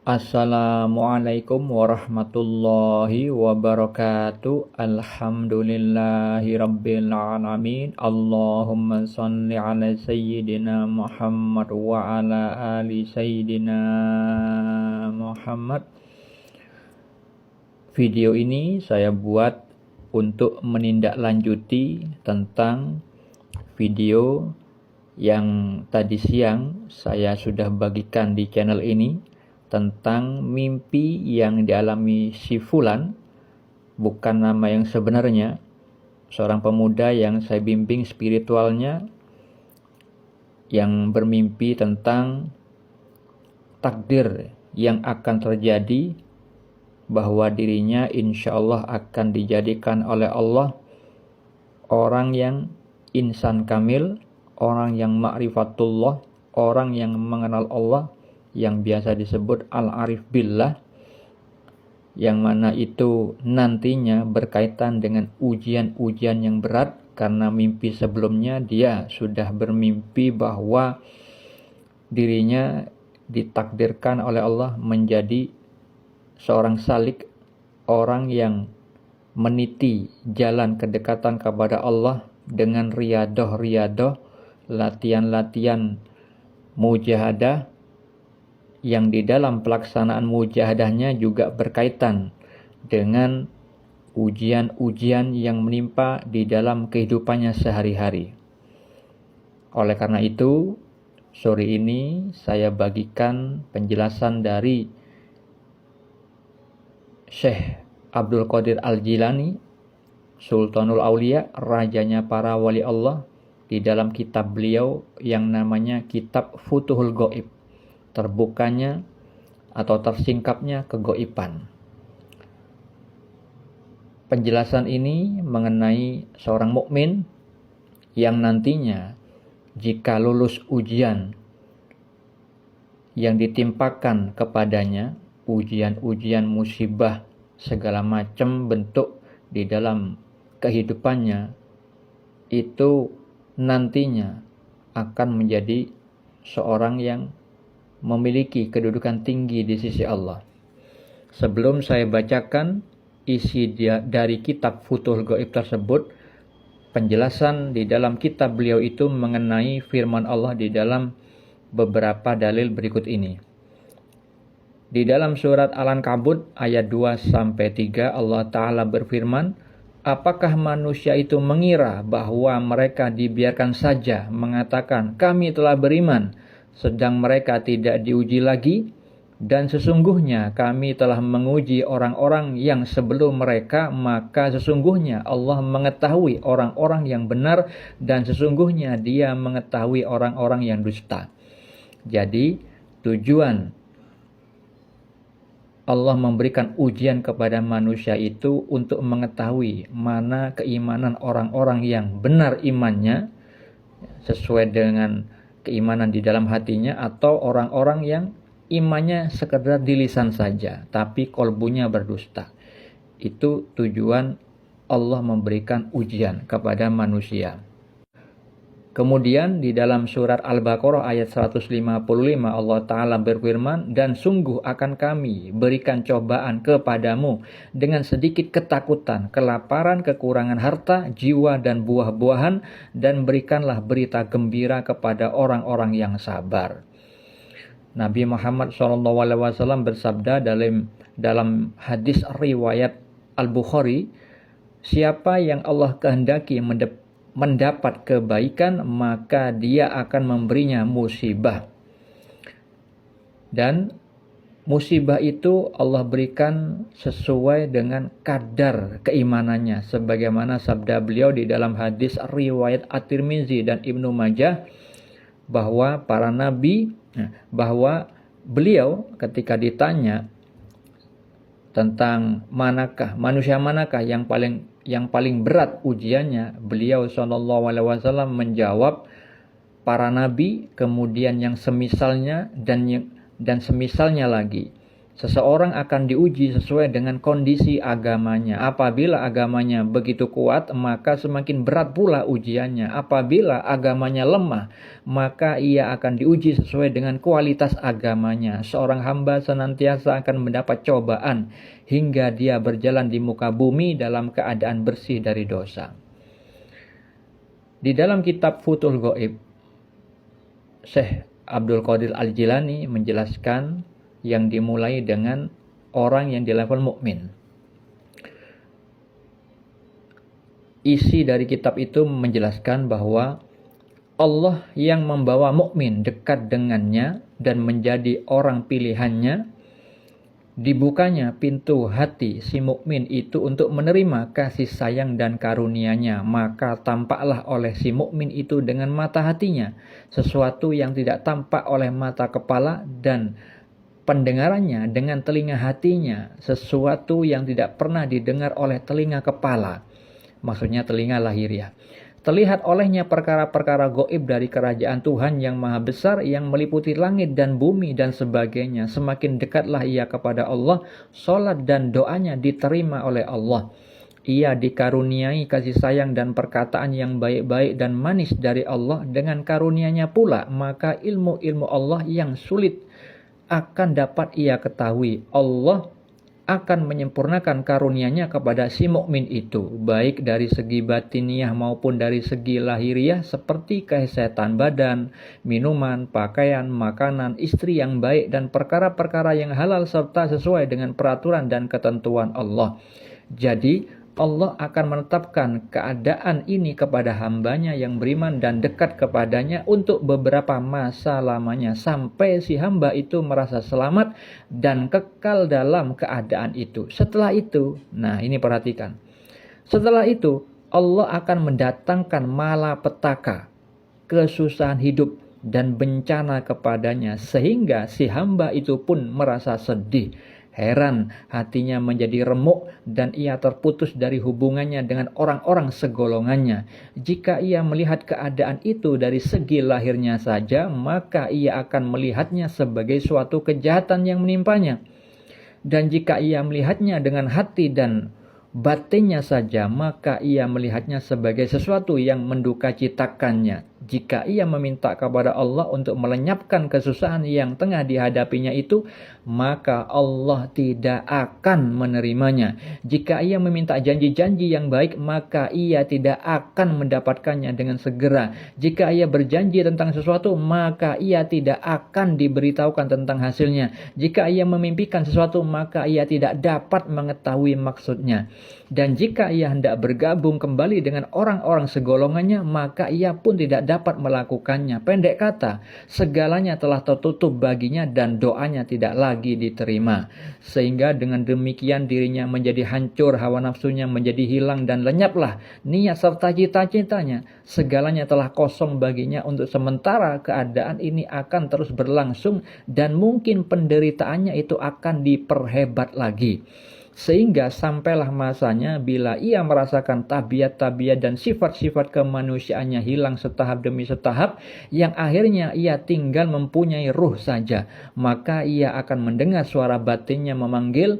Assalamualaikum warahmatullahi wabarakatuh. Alhamdulillahi rabbil alamin. Allahumma salli ala sayyidina Muhammad wa ala ali sayyidina Muhammad. Video ini saya buat untuk menindaklanjuti tentang video yang tadi siang saya sudah bagikan di channel ini tentang mimpi yang dialami si Fulan, bukan nama yang sebenarnya, seorang pemuda yang saya bimbing spiritualnya, yang bermimpi tentang takdir yang akan terjadi, bahwa dirinya insya Allah akan dijadikan oleh Allah orang yang insan kamil, orang yang ma'rifatullah, orang yang mengenal Allah, yang biasa disebut al-arif billah, yang mana itu nantinya berkaitan dengan ujian-ujian yang berat, karena mimpi sebelumnya dia sudah bermimpi bahwa dirinya ditakdirkan oleh Allah menjadi seorang salik, orang yang meniti jalan kedekatan kepada Allah dengan riyadoh, latihan-latihan mujahadah, yang di dalam pelaksanaan mujahadahnya juga berkaitan dengan ujian-ujian yang menimpa di dalam kehidupannya sehari-hari. Oleh karena itu, sore ini saya bagikan penjelasan dari Syekh Abdul Qadir Al-Jilani, Sultanul Aulia, rajanya para wali Allah, di dalam kitab beliau yang namanya Kitab Futuhul Ghaib, terbukanya atau tersingkapnya kegoiban. Penjelasan ini mengenai seorang mukmin yang nantinya jika lulus ujian yang ditimpakan kepadanya, ujian-ujian musibah segala macam bentuk di dalam kehidupannya, itu nantinya akan menjadi seorang yang memiliki kedudukan tinggi di sisi Allah. Sebelum saya bacakan isi dari kitab Futuhul Ghaib tersebut, penjelasan di dalam kitab beliau itu mengenai firman Allah di dalam beberapa dalil berikut ini. Di dalam surat Al-Ankabut ayat 2-3 Allah Ta'ala berfirman, apakah manusia itu mengira bahwa mereka dibiarkan saja mengatakan kami telah beriman, sedang mereka tidak diuji lagi? Dan sesungguhnya kami telah menguji orang-orang yang sebelum mereka, maka sesungguhnya Allah mengetahui orang-orang yang benar, dan sesungguhnya Dia mengetahui orang-orang yang dusta. Jadi tujuan Allah memberikan ujian kepada manusia itu untuk mengetahui mana keimanan orang-orang yang benar imannya, sesuai dengan keimanan di dalam hatinya, atau orang-orang yang imannya sekedar di lisan saja tapi kolbunya berdusta. Itu tujuan Allah memberikan ujian kepada manusia. Kemudian di dalam surat Al-Baqarah ayat 155 Allah Ta'ala berfirman, dan sungguh akan kami berikan cobaan kepadamu dengan sedikit ketakutan, kelaparan, kekurangan harta, jiwa, dan buah-buahan, dan berikanlah berita gembira kepada orang-orang yang sabar. Nabi Muhammad SAW bersabda dalam hadis riwayat Al-Bukhari, siapa yang Allah kehendaki mendapat kebaikan, maka Dia akan memberinya musibah. Dan musibah itu Allah berikan sesuai dengan kadar keimanannya, sebagaimana sabda beliau di dalam hadis riwayat At-Tirmizi dan Ibnu Majah, bahwa para nabi, bahwa beliau ketika ditanya tentang manusia manakah yang paling berat ujiannya, beliau SAW menjawab para nabi, kemudian yang semisalnya dan semisalnya lagi, Seseorang akan diuji sesuai dengan kondisi agamanya. Apabila agamanya begitu kuat, maka semakin berat pula ujiannya. Apabila agamanya lemah, maka ia akan diuji sesuai dengan kualitas agamanya. Seorang hamba senantiasa akan mendapat cobaan hingga dia berjalan di muka bumi dalam keadaan bersih dari dosa. Di dalam kitab Futhul Ghaib, Syekh Abdul Qadir Al-Jilani menjelaskan yang dimulai dengan orang yang di level mukmin. Isi dari kitab itu menjelaskan bahwa Allah yang membawa mukmin dekat dengannya dan menjadi orang pilihannya, dibukanya pintu hati si mukmin itu untuk menerima kasih sayang dan karunia-Nya, maka tampaklah oleh si mukmin itu dengan mata hatinya sesuatu yang tidak tampak oleh mata kepala, dan pendengarannya dengan telinga hatinya sesuatu yang tidak pernah didengar oleh telinga kepala, maksudnya telinga lahiriah. Terlihat olehnya perkara-perkara gaib dari kerajaan Tuhan yang maha besar yang meliputi langit dan bumi dan sebagainya. Semakin dekatlah ia kepada Allah, sholat dan doanya diterima oleh Allah. Ia dikaruniai kasih sayang dan perkataan yang baik-baik dan manis dari Allah. Dengan karunia-Nya pula, maka ilmu-ilmu Allah yang sulit akan dapat ia ketahui. Allah akan menyempurnakan karunia-Nya kepada si mukmin itu, baik dari segi batiniah maupun dari segi lahiriah, seperti kesehatan badan, minuman, pakaian, makanan, istri yang baik, dan perkara-perkara yang halal serta sesuai dengan peraturan dan ketentuan Allah. Jadi Allah akan menetapkan keadaan ini kepada hambanya yang beriman dan dekat kepadanya untuk beberapa masa lamanya, sampai si hamba itu merasa selamat dan kekal dalam keadaan itu. Setelah itu, nah ini perhatikan, setelah itu Allah akan mendatangkan malapetaka, kesusahan hidup dan bencana kepadanya, sehingga si hamba itu pun merasa sedih, heran, hatinya menjadi remuk, dan ia terputus dari hubungannya dengan orang-orang segolongannya. Jika ia melihat keadaan itu dari segi lahirnya saja, maka ia akan melihatnya sebagai suatu kejahatan yang menimpanya. Dan jika ia melihatnya dengan hati dan batinnya saja, maka ia melihatnya sebagai sesuatu yang mendukacitakannya. Jika ia meminta kepada Allah untuk melenyapkan kesusahan yang tengah dihadapinya itu, maka Allah tidak akan menerimanya. Jika ia meminta janji-janji yang baik, maka ia tidak akan mendapatkannya dengan segera. Jika ia berjanji tentang sesuatu, maka ia tidak akan diberitahukan tentang hasilnya. Jika ia memimpikan sesuatu, maka ia tidak dapat mengetahui maksudnya. Dan jika ia hendak bergabung kembali dengan orang-orang segolongannya, maka ia pun tidak dapat melakukannya. Pendek kata, segalanya telah tertutup baginya dan doanya tidak lagi diterima. Sehingga dengan demikian dirinya menjadi hancur, hawa nafsunya menjadi hilang dan lenyaplah niat serta cita-citanya. Segalanya telah kosong baginya. Untuk sementara keadaan ini akan terus berlangsung dan mungkin penderitaannya itu akan diperhebat lagi. Sehingga sampailah masanya bila ia merasakan tabiat-tabiat dan sifat-sifat kemanusiaannya hilang setahap demi setahap, yang akhirnya ia tinggal mempunyai ruh saja. Maka ia akan mendengar suara batinnya memanggil.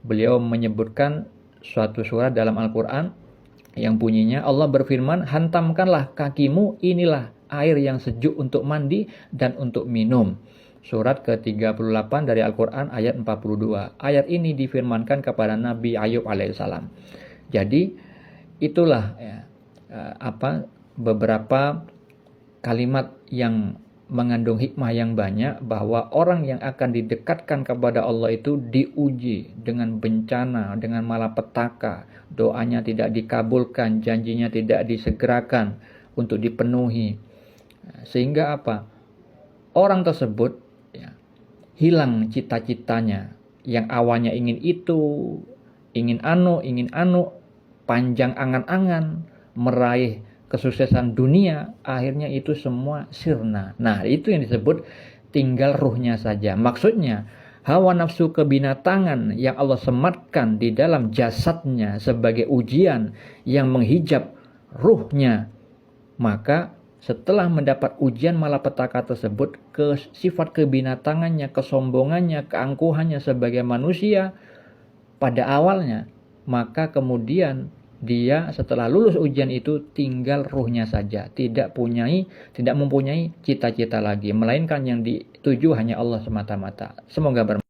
Beliau menyebutkan suatu surat dalam Al-Quran yang bunyinya, Allah berfirman, hantamkanlah kakimu, inilah air yang sejuk untuk mandi dan untuk minum. Surat ke-38 dari Al-Quran ayat 42. Ayat ini difirmankan kepada Nabi Ayub alaihissalam. Jadi itulah beberapa kalimat yang mengandung hikmah yang banyak, bahwa orang yang akan didekatkan kepada Allah itu diuji dengan bencana, dengan malapetaka, doanya tidak dikabulkan, janjinya tidak disegerakan untuk dipenuhi. Sehingga apa? Orang tersebut hilang cita-citanya, yang awalnya ingin itu, ingin anu, panjang angan-angan, meraih kesuksesan dunia, akhirnya itu semua sirna. Nah, itu yang disebut tinggal ruhnya saja. Maksudnya, hawa nafsu kebinatangan yang Allah sematkan di dalam jasadnya sebagai ujian yang menghijab ruhnya, maka setelah mendapat ujian malapetaka tersebut, ke sifat kebinatangannya, kesombongannya, keangkuhannya sebagai manusia pada awalnya, maka kemudian dia setelah lulus ujian itu tinggal ruhnya saja, tidak mempunyai cita-cita lagi, melainkan yang dituju hanya Allah semata-mata. Semoga bermanfaat.